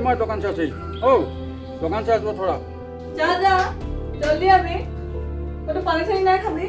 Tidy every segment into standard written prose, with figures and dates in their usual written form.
मैं दुकान से आছি ओ दुकान से आसबो थोड़ा जा जा जल्दी अभी तो पानी से नहीं खाबी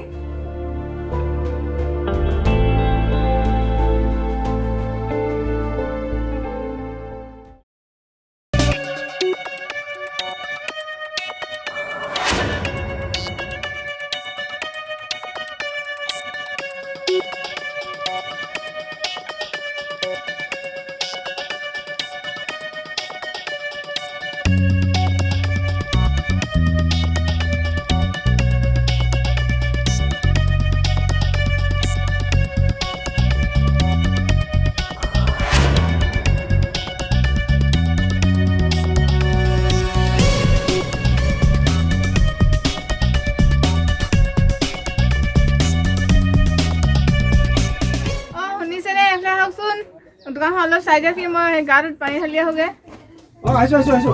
दुकान हल्लो साइड की मैं गाड़ी पानी हलिया हो गए आइसो आइसो आइसो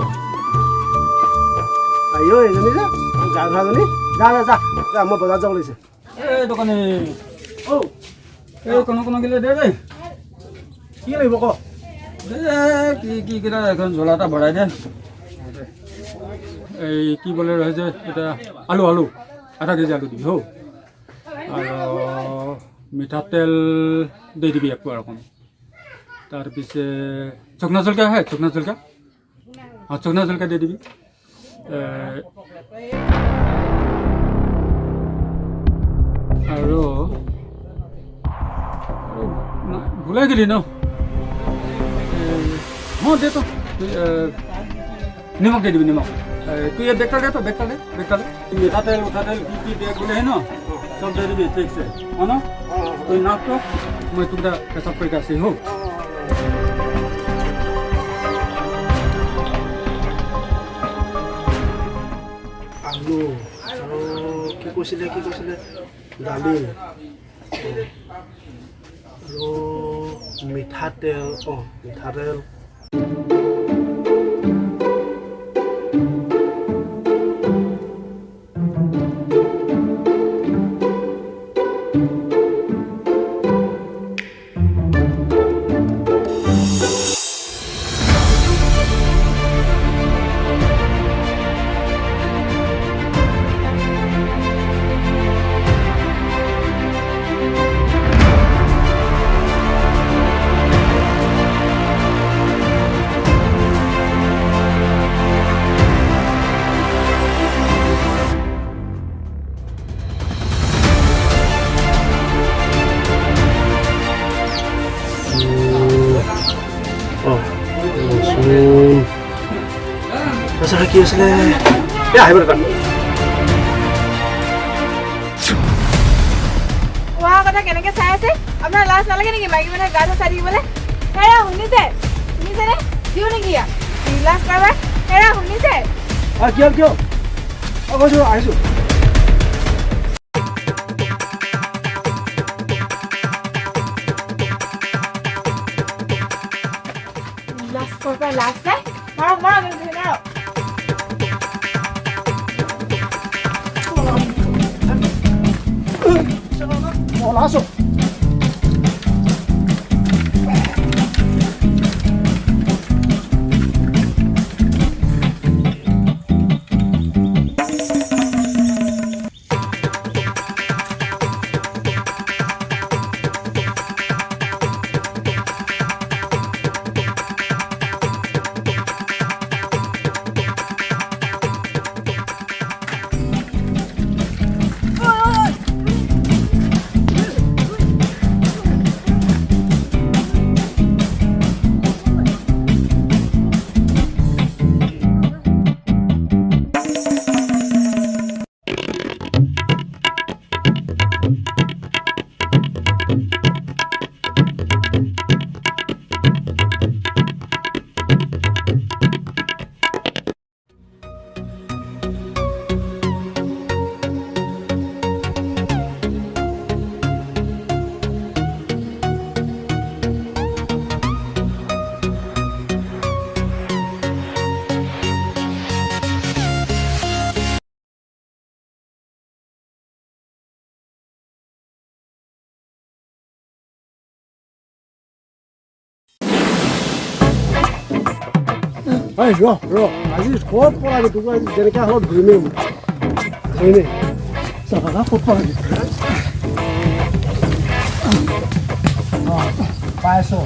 आयो एजनी जा जा भाजनी जा जा जा जा म बजार जाऊ लैसे ए दुकाने ओ ए कोनो गेले दे दे কি লাগিব ক দে কি কিরা এখন ঝোলাটা বড়াই দে এই কি বলে রয়েছে এটা আলু আলু আধা কেজি আলু দিবি হো আর মিঠাতেল দে দিবি একটু এরকম तार पीछे चुकना चुलका है चुकना चुलका हाँ चुकना चुलका दे दीबी भूल गली न हाँ दे तो निमक दे दीबी निमक तू ये देखता दे तो देखता दे मिठातेल उठातेल की दे बोले है ना सब दे दीबी ठीक से है ना तो नाप तो मैं तुमरा हिसाब करके आसी हो আলু কি কৈছিলে দালি আৰু মিঠাতেল মিঠাতেল Masa kaki asli, ya hai berapa? Wah, kata kena ke saya sih, अपना लास्ट ना लगे नहीं कि माइक में गाना सारी बोले, हेरा हुनी से ने क्यों नहीं किया? लास्ट बार हेरा हुनी से? क्यों? अब जो iso. Last day? Marah gini. Mau langsung. ৰ আজি ক'ত পলাবি তোক আজি যেনেকৈ হ'লেও ধৰিমেই ধৰিমেই চাবা ক'ত পলাবি পাইছোঁ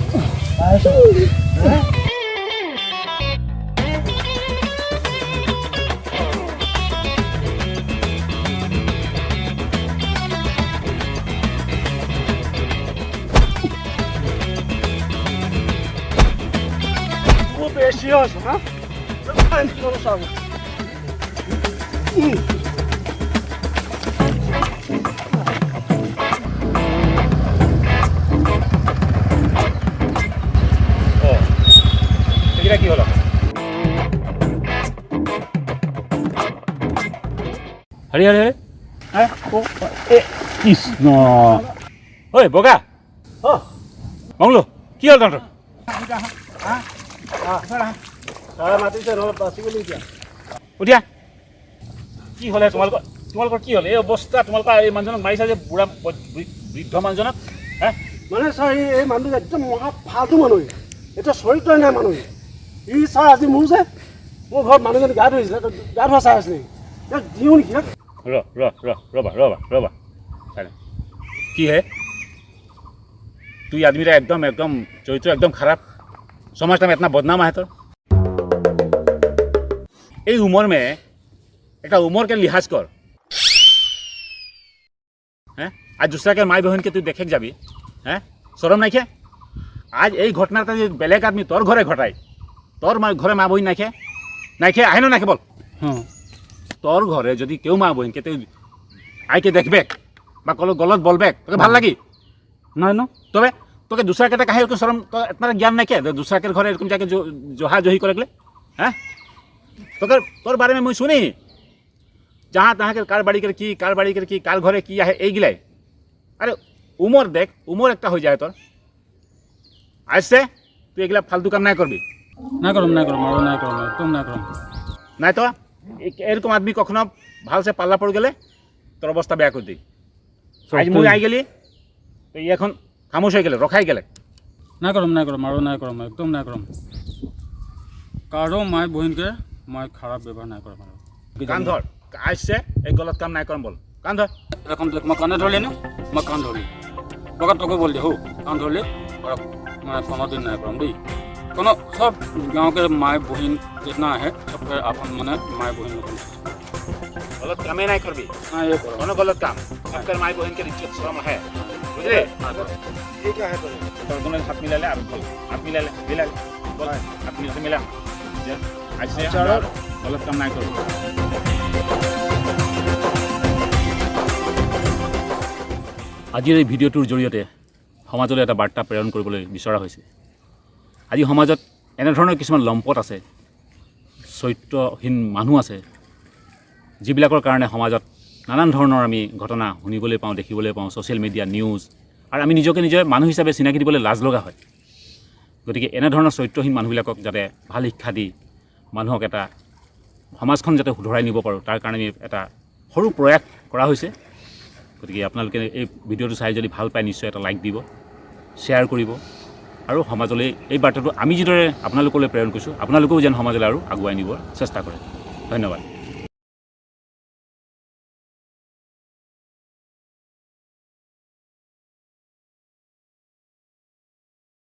Precioso, ha? Non lo so. এটা কি হলো হৰি হৰি কৃষ্ণ ঐ বগা মংলো কি হ'ল তহঁতৰ মাতিছে নহ'লে বাচি গ'লো এতিয়া উঠিয়া কি হ'লে তোমালোকৰ কি হ'ল এই অৱস্থা তোমালোকৰ এই মানুহজনক মাৰিছা যে বুঢ়া বৃদ্ধ মানুহজনক হে মানে ছাৰ এই মানুহটো একদম মহা ফাল্টু মানুহ এতিয়া চৰিত্ৰই নাই মানুহ ই ছাৰ আজি মোৰ যে মোৰ ঘৰত মানুহজনী গা ধৰিছিলে গা ধোৱা চাই আছে নেকি দিওঁ নেকি ৰবা কি হে তুই आदमीरा एकदम चरित्र एकदम खराब समाज में इतना बदनाम है तो ये उम्र में एक उम्र के लिहाज कर हैं आज दूसरा के माई बहन के तू देखे जाबी हैं शरम नहीं खे आज यही घटना बेलेग आदमी तोर घरे घटाई तोर घरे माँ बहन नहीं खे आए ना बोल हाँ तोर घरे जदि क्यों माँ बहन के आई के देखबे कल गलत बोलबे तो भल लगी नहीं ना तबे তোকে दूसरा के कहे शरम तो इतना ज्ञान नहीं क्या दूसरा के घर एरकम जाके जोहा जोही करे हैं तो तोर बारे में मुझे सुनी जहाँ तहाँ के कार बाड़ी की कार घरे की है ये गिलाई अरे उमर देख उमर एक हो जाए तोर आज से तू एगला फालतू काम नहीं करबी ना करम एकदम ना करम नहीं तो एरकम आदमी कखनो भाल से पाल्ला पड़ गले तोर अवस्था बेया कर दी आज मुझे आई गली तो ये खामोश हो गए रखाई गए ना करम एकदम ना करम कारो माय बहन के मैं खराब व्यवहार ना करम कान धर आज से एक गलत काम नहीं करम बोल कान धर এখন দেখ মই কানে ধরলি না মই কান ধরলি বগা তোকে বল দে হো কান ধরলি और मैं कोनो दिन नहीं करम दी कोनो सब गांव के माय बहन जितना है सब अपन माने माय बहन गलत काम नहीं करबी हां ये करो कोनो गलत काम सबकर माय बहन के इज्जत शर्म है बुझले ये क्या है तो दोनों हाथ मिला ले और बोल हाथ मिला ले बोल हाथ मिला से मिला आज से गलत काम नहीं करो আজিৰ এই ভিডিঅ'টোৰ জৰিয়তে সমাজলৈ এটা বাৰ্তা প্ৰেৰণ কৰিবলৈ বিচৰা হৈছে আজি সমাজত এনেধৰণৰ কিছুমান লম্পট আছে চৰিত্ৰহীন মানুহ আছে যিবিলাকৰ কাৰণে সমাজত নানান ধৰণৰ আমি ঘটনা শুনিবলৈ পাওঁ দেখিবলৈ পাওঁ ছ'চিয়েল মিডিয়া নিউজ আৰু আমি নিজকে নিজে মানুহ হিচাপে চিনাকি দিবলৈ লাজ লগা হয় গতিকে এনেধৰণৰ চৰিত্ৰহীন মানুহবিলাকক যাতে ভাল শিক্ষা দি মানুহক এটা সমাজখন যাতে শুধৰাই নিব পাৰোঁ তাৰ কাৰণে আমি এটা সৰু প্ৰয়াস কৰা হৈছে গতিকে আপোনালোকে এই ভিডিঅ'টো চাই যদি ভাল পায় নিশ্চয় এটা লাইক দিব শ্বেয়াৰ কৰিব আৰু সমাজলৈ এই বাৰ্তাটো আমি যিদৰে আপোনালোকলৈ প্ৰেৰণ কৰিছোঁ আপোনালোকেও যেন সমাজলৈ আৰু আগুৱাই নিবৰ চেষ্টা কৰে ধন্যবাদ